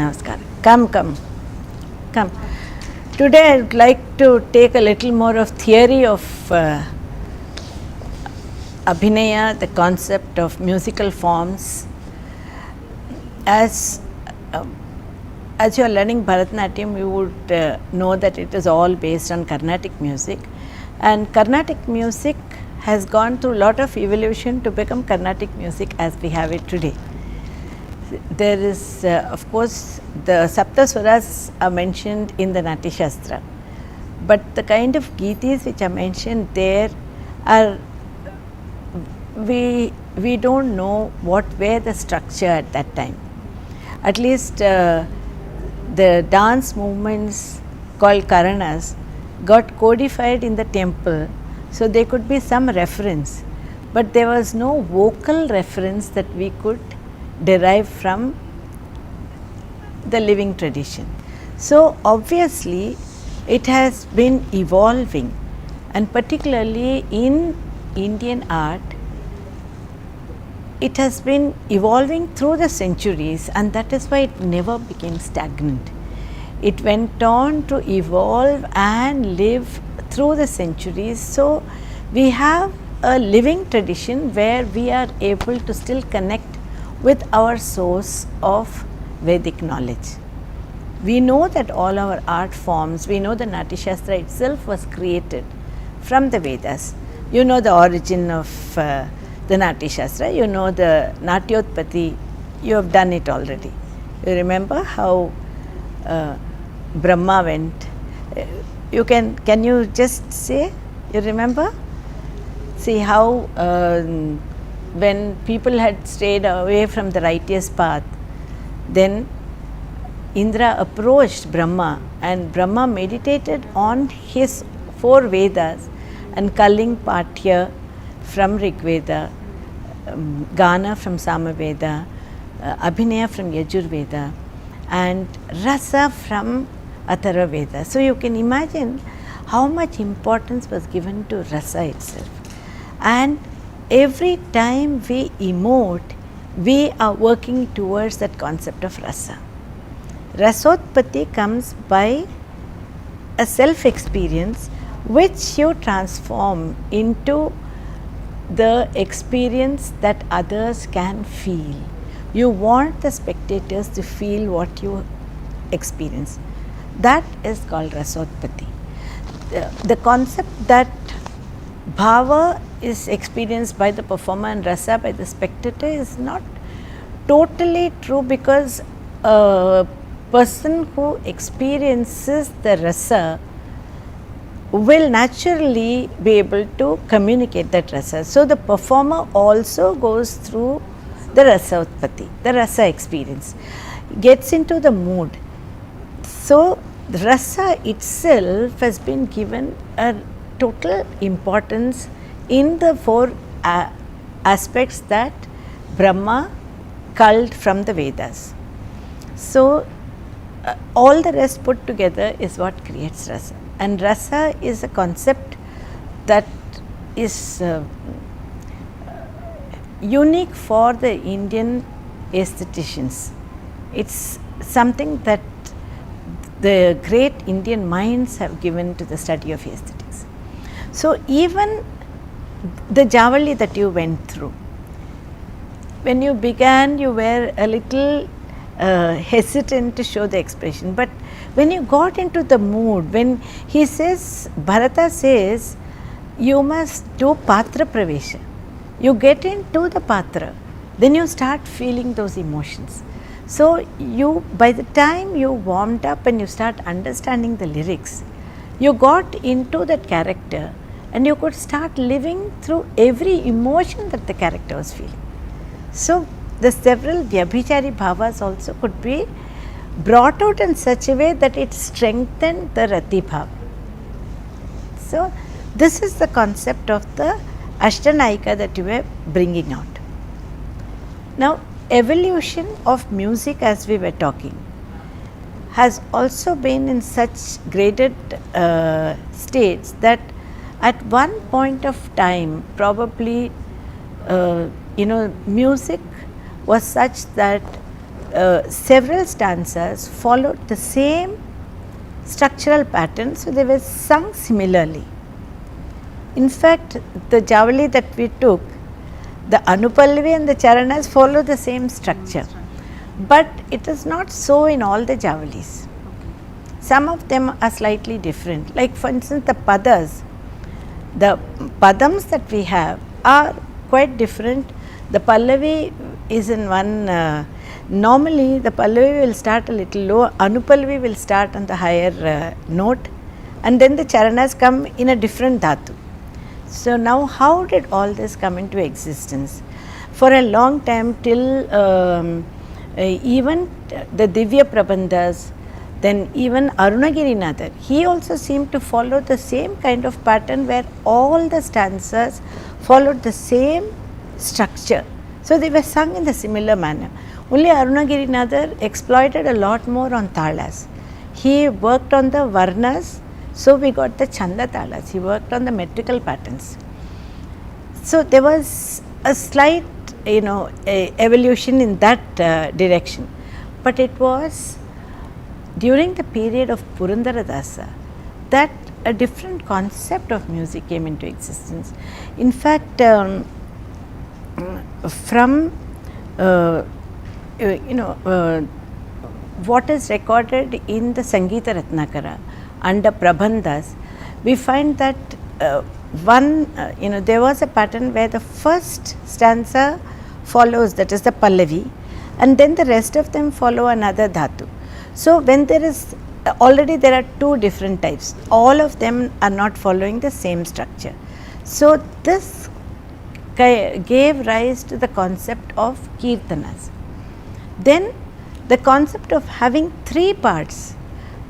Namaskar. Come. Today I would like to take a little more of theory of Abhinaya, the concept of musical forms. As you are learning Bharatanatyam, you would know that it is all based on Carnatic music, and Carnatic music has gone through a lot of evolution to become Carnatic music as we have it today. There is of course the Saptaswaras are mentioned in the Natya Shastra, but the kind of Gitis which are mentioned there are, we don't know what were the structure at that time. At least the dance movements called Karanas got codified in the temple, so there could be some reference, but there was no vocal reference that we could derive from the living tradition. So obviously it has been evolving, and particularly in Indian art it has been evolving through the centuries, and that is why it never became stagnant. It went on to evolve and live through the centuries. So we have a living tradition where we are able to still connect with our source of Vedic knowledge. We know that all our art forms, we know the Natya Shastra itself was created from the Vedas. You know the origin of the Natya Shastra, you know the Natyotpatti, you have done it already. You remember how Brahma went. Can you just say, you remember? See how when people had strayed away from the righteous path, then Indra approached Brahma, and Brahma meditated on his 4 Vedas, and Kaling Pathya from Rig Veda, Gana from Samaveda, Abhinaya from Yajur Veda, and Rasa from Atharva Veda. So you can imagine how much importance was given to Rasa itself. And every time we emote, we are working towards that concept of rasa. Rasotpatti comes by a self-experience which you transform into the experience that others can feel. You want the spectators to feel what you experience. That is called Rasotpatti. The concept that bhava is experienced by the performer and rasa by the spectator is not totally true, because a person who experiences the rasa will naturally be able to communicate that rasa. So the performer also goes through the rasa utpatti, the rasa experience, gets into the mood. So the rasa itself has been given a total importance in the 4 aspects that Brahma culled from the Vedas. So all the rest put together is what creates rasa, and rasa is a concept that is unique for the Indian aestheticians. It's something that the great Indian minds have given to the study of aesthetics. So even the Javali that you went through, when you began you were a little hesitant to show the expression, but when you got into the mood, when he says, Bharata says, you must do patra pravesha, you get into the patra, then you start feeling those emotions. So you, by the time you warmed up and you start understanding the lyrics, you got into that character and you could start living through every emotion that the character was feeling. So the several Vyabhichari bhavas also could be brought out in such a way that it strengthened the Rati bhava. So this is the concept of the Ashtanayika that you were bringing out. Now evolution of music, as we were talking, has also been in such graded states that at one point of time probably music was such that several stanzas followed the same structural pattern, so they were sung similarly. In fact, the Javali that we took, the Anupallavi and the Charanas follow the same structure, but it is not so in all the Javalis. Some of them are slightly different. Like for instance, the Padams that we have are quite different. The Pallavi is in one, normally the Pallavi will start a little low, Anupallavi will start on the higher note, and then the Charanas come in a different dhatu. So now how did all this come into existence? For a long time, till even the Divya Prabandhas, then even Arunagirinathar, he also seemed to follow the same kind of pattern where all the stanzas followed the same structure. So they were sung in the similar manner. Only Arunagirinathar exploited a lot more on talas. He worked on the varnas, so we got the chanda talas. He worked on the metrical patterns. So there was a slight, evolution in that direction. But it was during the period of Purandaradasa that a different concept of music came into existence. In fact, from what is recorded in the Sangeeta Ratnakara under Prabandhas, we find that there was a pattern where the first stanza follows, that is the Pallavi, and then the rest of them follow another dhatu. So when there is already there are two different types, all of them are not following the same structure. So this gave rise to the concept of Kirtanas. Then the concept of having three parts,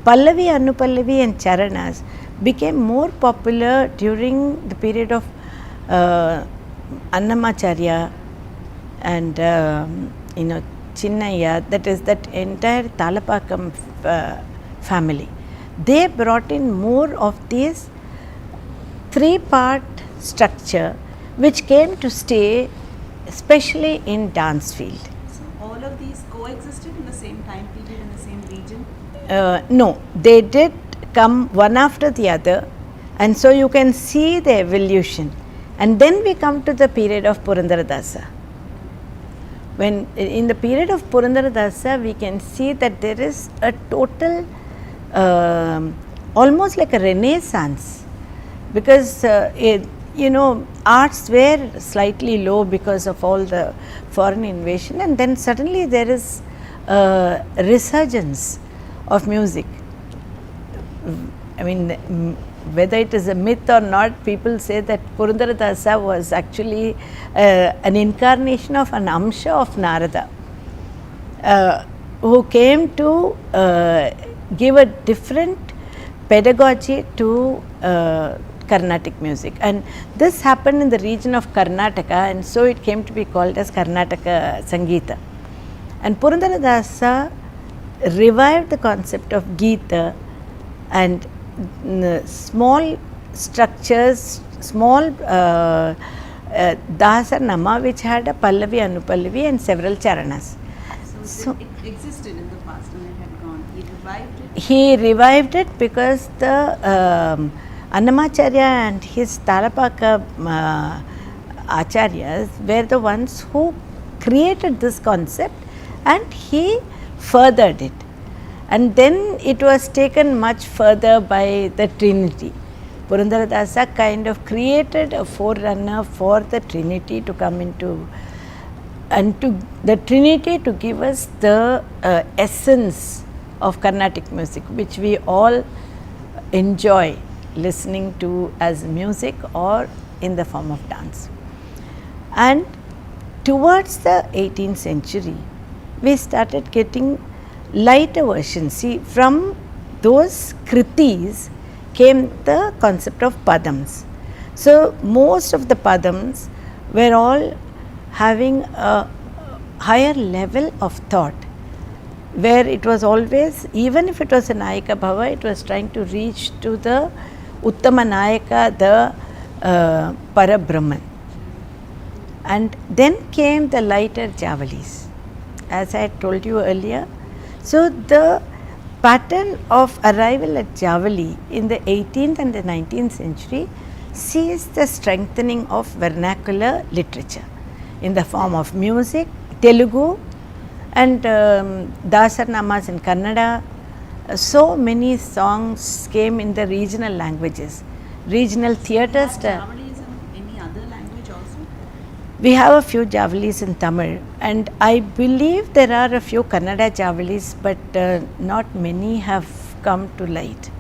Pallavi, Anupallavi and Charanas, became more popular during the period of Annamacharya and Chinnaya, that is that entire Talapakam family. They brought in more of this three-part structure which came to stay especially in dance field. So all of these coexisted in the same time period in the same region? No, they did come one after the other, and so you can see the evolution. And then we come to the period of Purandaradasa. When in the period of Purandaradasa, we can see that there is a total, almost like a renaissance, because arts were slightly low because of all the foreign invasion, and then suddenly there is a resurgence of music. I mean, whether it is a myth or not, people say that Purandaradasa was actually an incarnation of an Amsha of Narada, who came to give a different pedagogy to Carnatic music. And this happened in the region of Karnataka, and so it came to be called as Karnataka Sangeeta. And Purandaradasa revived the concept of Geeta and small structures, small Dasa Nama, which had a Pallavi, Anupallavi and several Charanas. So it existed in the past and it had gone. He revived it? He revived it because the Annamacharya and his Talapaka Acharyas were the ones who created this concept, and he furthered it. And then it was taken much further by the Trinity. Purandaradasa kind of created a forerunner for the Trinity to come into, and to the Trinity to give us the essence of Carnatic music, which we all enjoy listening to as music or in the form of dance. And towards the 18th century, we started getting lighter versions. See, from those kritis came the concept of padams. So most of the padams were all having a higher level of thought, where it was always, even if it was a Nayaka Bhava, it was trying to reach to the Uttama Nayaka, the Parabrahman. And then came the lighter Javalis. as I told you earlier. So the pattern of arrival at Javali in the 18th and the 19th century sees the strengthening of vernacular literature in the form of music, Telugu, and Dasarnamas in Kannada. So many songs came in the regional languages, regional theatres. Javalis in any other language also? We have a few Javalis in Tamil, and I believe there are a few Kannada Javalis, but not many have come to light.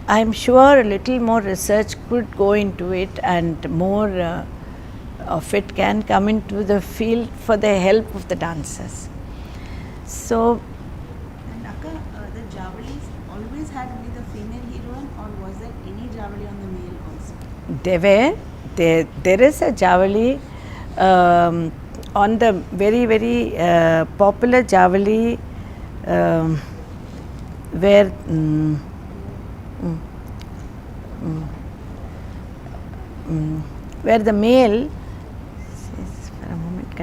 I am sure a little more research could go into it, and more of it can come into the field for the help of the dancers. So, And Akka, the Javalis always had only the female heroine, or was there any Javali on the male also? there is a Javali on the very popular Javali where where the male says, for a moment,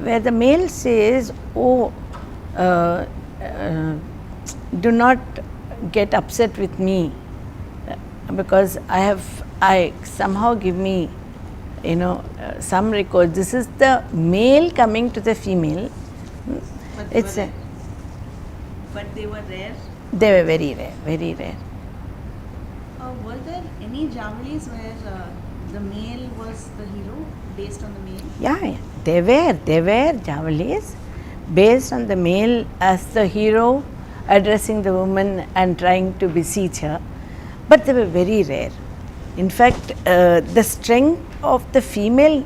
where the male says, oh, do not get upset with me, because I somehow give me, some record. This is the male coming to the female. But It's a, but they were rare. they were very rare, very rare. Were there any Javalis where the male was the hero based on the male? Yeah, they were Javalis based on the male as the hero addressing the woman and trying to beseech her, but they were very rare. In fact, the strength of the female,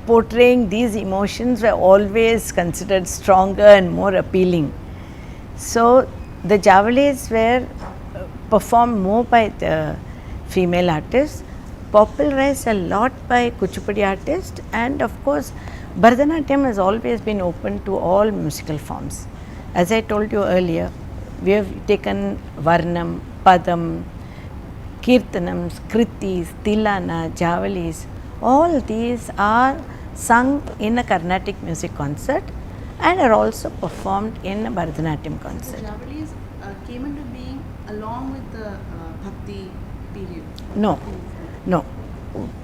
portraying these emotions were always considered stronger and more appealing. So the Javalis were performed more by the female artists, popularized a lot by Kuchipudi artists, and of course Bharatanatyam has always been open to all musical forms. As I told you earlier, we have taken Varnam, Padam, Kirtanams, Kritis, Tilana, Javalis. All these are sung in a Carnatic music concert and are also performed in a Bharatanatyam The concert. Javalis came into being along with the Bhakti period. No, no.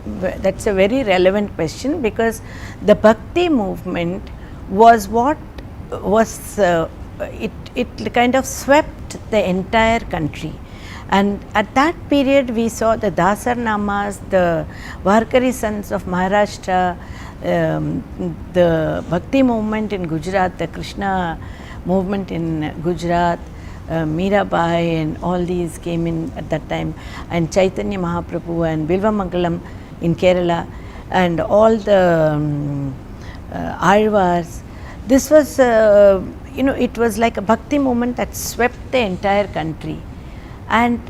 That's a very relevant question, because the Bhakti movement was what was, it kind of swept the entire country. And at that period we saw the Dasarnamas, the Varkari sons of Maharashtra, the Bhakti movement in Gujarat, the Krishna movement in Gujarat, Mirabai and all these came in at that time, and Chaitanya Mahaprabhu and Bilvamangalam in Kerala, and all the Alvars. This was, it was like a Bhakti movement that swept the entire country. And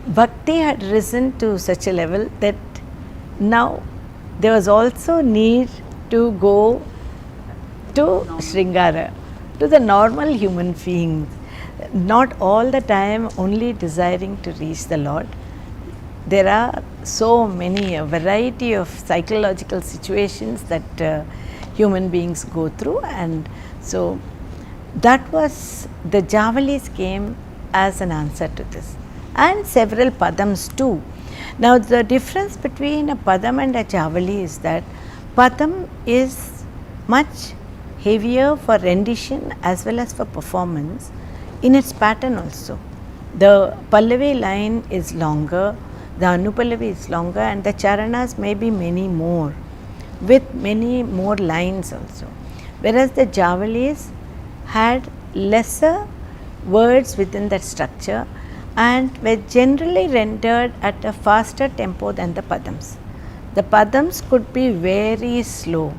Bhakti had risen to such a level that now there was also need to go to Sringara, to the normal human being, not all the time only desiring to reach the Lord. There are so many, a variety of psychological situations that human beings go through, and so that was, the Javalis came as an answer to this, and several Padams too. Now the difference between a Padam and a Javali is that Padam is much heavier for rendition as well as for performance in its pattern also. The Pallavi line is longer, the Anupallavi is longer, and the Charanas may be many more, with many more lines also. Whereas the Javalis had lesser words within that structure and were generally rendered at a faster tempo than the Padams. The Padams could be very slow.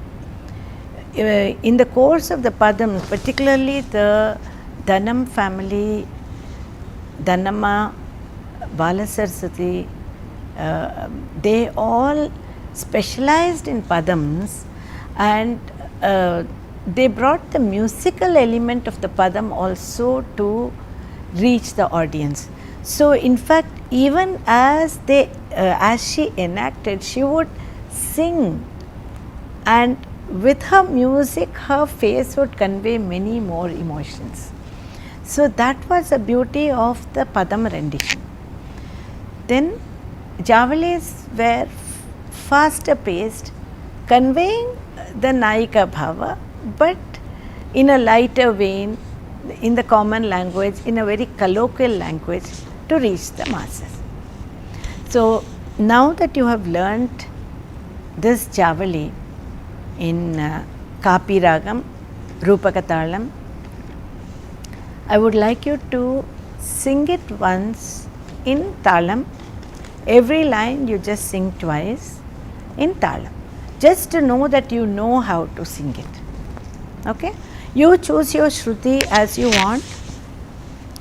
In the course of the Padams, particularly the Dhanam family, Dhanama, Balasaraswati, they all specialized in Padams, and they brought the musical element of the Padam also to reach the audience. So in fact, even as she enacted, she would sing, and with her music, her face would convey many more emotions. So that was the beauty of the Padam rendition. Then Javalis were faster paced, conveying the Nayika Bhava, but in a lighter vein, in the common language, in a very colloquial language to reach the masses. So now that you have learnt this Javali in Kapi Ragam, Rupaka Talam, I would like you to sing it once in Talam. Every line you just sing twice in Talam, just to know that you know how to sing it. Okay? You choose your Shruti as you want,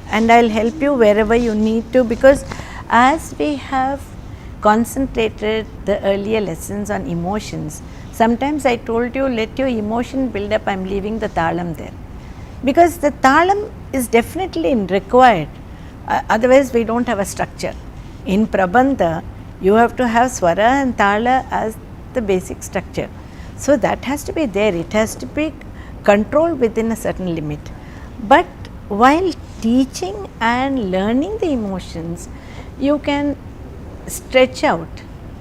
and I will help you wherever you need to, because as we have concentrated the earlier lessons on emotions, sometimes I told you, let your emotion build up, I am leaving the Talam there. Because the Talam is definitely required, otherwise we do not have a structure. In Prabandha, you have to have Swara and Tala as the basic structure. So that has to be there, it has to be controlled within a certain limit. But while teaching and learning the emotions, you can stretch out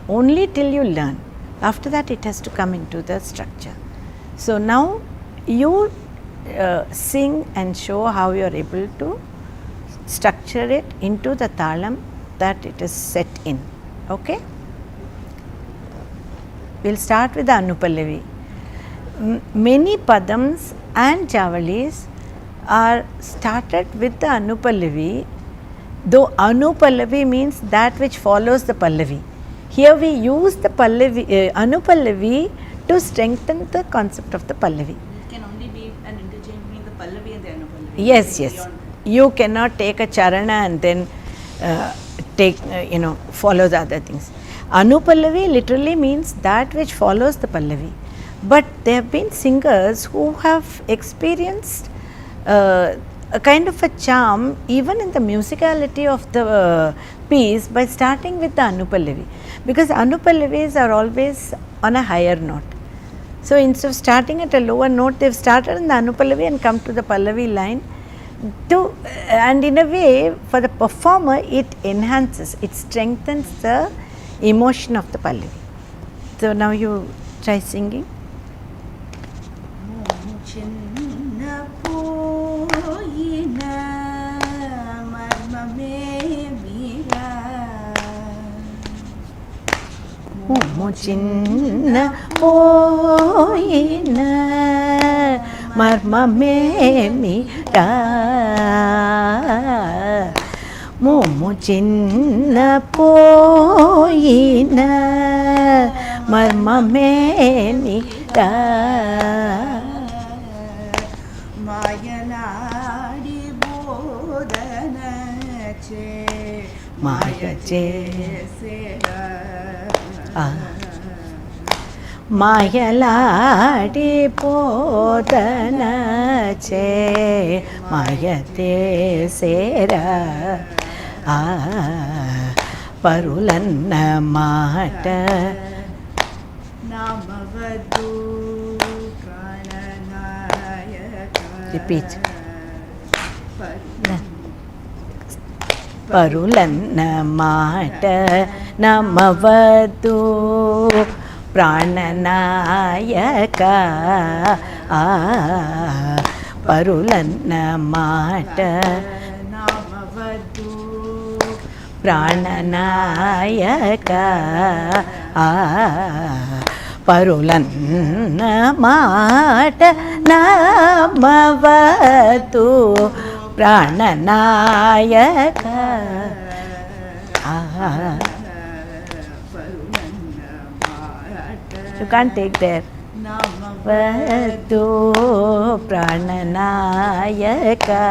only till you learn. After that it has to come into the structure. So now you sing and show how you are able to structure it into the Talam that it is set in. Okay? We will start with the Anupallavi. Many Padams and Javalis are started with the Anupallavi, though Anupallavi means that which follows the Pallavi. Here we use the Pallavi, Anupallavi to strengthen the concept of the Pallavi. It can only be an interchange between the Pallavi and the Anupallavi. Yes, yes. You cannot take a Charana and then follow the other things. Anupallavi literally means that which follows the Pallavi. But there have been singers who have experienced a kind of a charm even in the musicality of the piece by starting with the Anupallavi, because Anupallavis are always on a higher note. So instead of starting at a lower note, they have started in the Anupallavi and come to the Pallavi line. And in a way, for the performer, it enhances, it strengthens the emotion of the Pallavi. So now you try singing. Chinna poyina marmame mira, Momo chinna poyina marmame mira, Mayanadi bodhana che Maya che sera. Mayaladi podana che Mayate sera Parulanna mata Namavadu prananayaka. Repeat. Parulanna mata namavadu Prananayaka Parulanna mata Namavadu Prananayaka Parulanna mata namavadu Prananayaka. You can't take there. Namavadu Prananayaka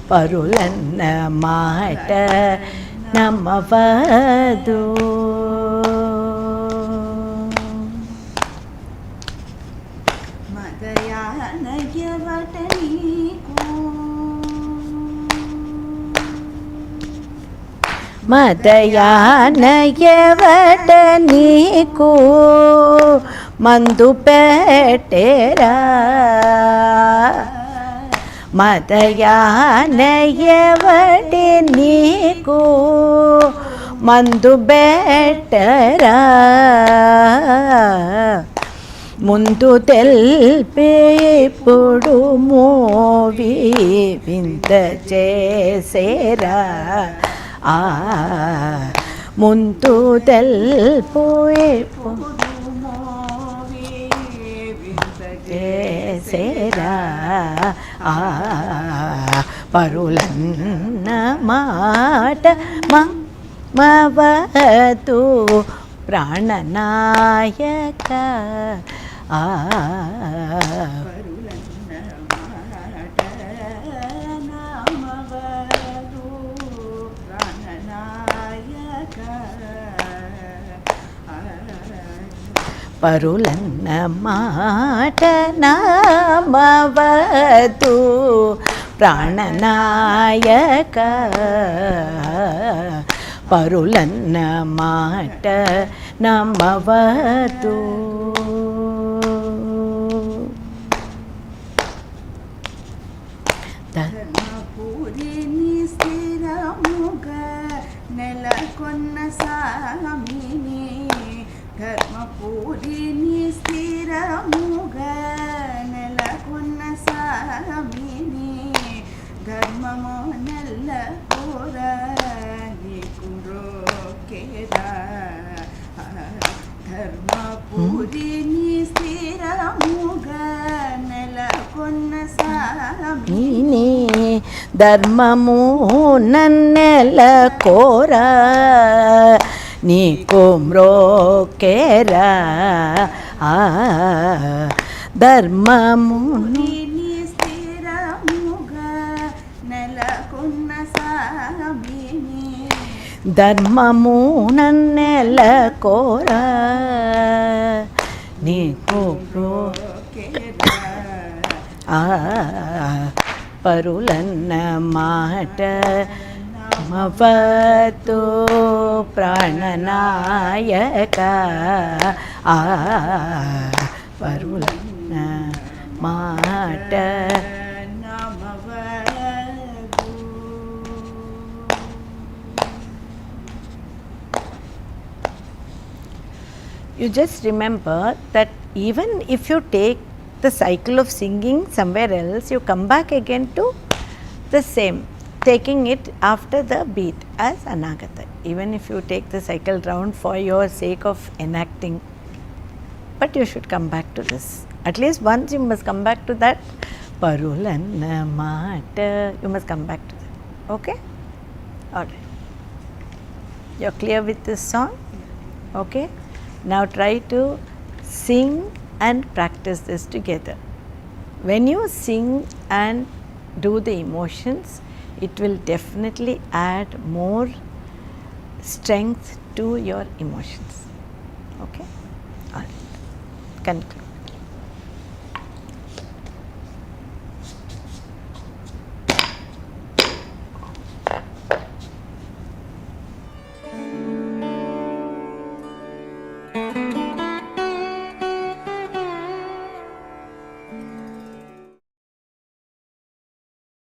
Parulanna mata namavadu. మదయానయవట నీకు మందు పెట్టేరా మదయానయవటి నీకు మందు బెట్టరా ముందు తెల్పే ఇప్పుడు మోవి వింత చేసేరా ముందు తెల్పు చేసేరా పరులన్న మాట మవతు ప్రాణనాయక పరులన్న మాట నామవతు ప్రాణనాయక పరులన్న మాట నమవతు ధర్మపురిని స్థిరముగా నెలకొన్న సామిని ధర్మపురిని స్థిరముగా నెలకొన్న సామిని ధర్మము నెల్ల కోర నీకు రోకేరా ధర్మపురిని స్థిరముగా నెలకొన్న సామిని ధర్మము నన్నెల కోర నీకు మ్రోకేరా ధర్మము స్థిరముగా నెలకొన్న సామిని ధర్మము నన్నెల కోర నీకు పరులన్న మాట మవతు ప్రాణనాయక పరులన్న మాట You just remember that even if you take the cycle of singing somewhere else, you come back again to the same, taking it after the beat as Anagata. Even if you take the cycle round for your sake of enacting, but you should come back to this. At least once you must come back to that. Parulanna Mata. You must come back to that. Okay? Alright. You're clear with this song? Okay? Now try to sing and practice this together. When you sing and do the emotions, it will definitely add more strength to your emotions. Okay? All right. Conclude.